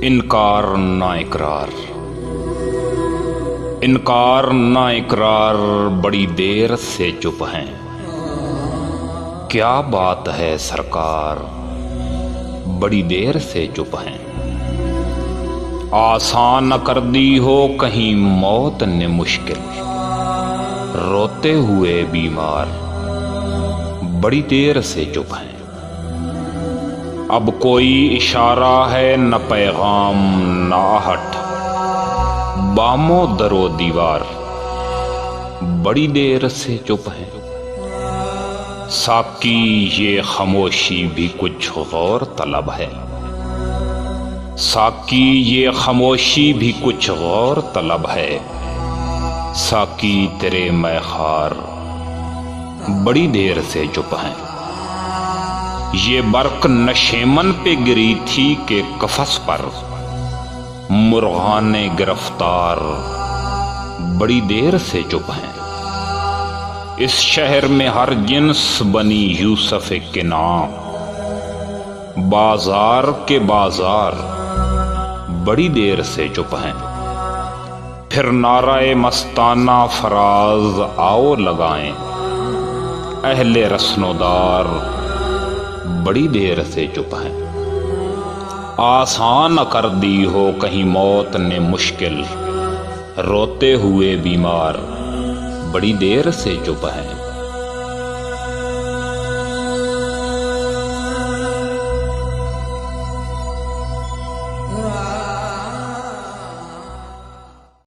इनकार ना इकरार। इनकार ना इकरार बड़ी देर से चुप हैं। क्या बात है सरकार, बड़ी देर से चुप हैं। आसान न कर दी हो कहीं मौत ने मुश्किल, रोते हुए बीमार बड़ी देर से चुप हैं। अब कोई इशारा है न पैगाम न आहट, बामो दरो दीवार बड़ी देर से चुप हैं। साकी ये खामोशी भी कुछ गौर तलब है, साकी ये खामोशी भी कुछ गौर तलब है। साकी तेरे मैखार बड़ी देर से चुप हैं। ये बर्क नशेमन पे गिरी थी के कफस पर, मुर्गाने गिरफ्तार बड़ी देर से चुप हैं। इस शहर में हर जिन्स बनी यूसुफ के नाम, बाजार के बाजार बड़ी देर से चुप हैं। फिर नाराए मस्ताना फराज आओ लगाएं, अहले रस्नोदार बड़ी देर से चुप हैं। आसान कर दी हो कहीं मौत ने मुश्किल, रोते हुए बीमार बड़ी देर से चुप हैं।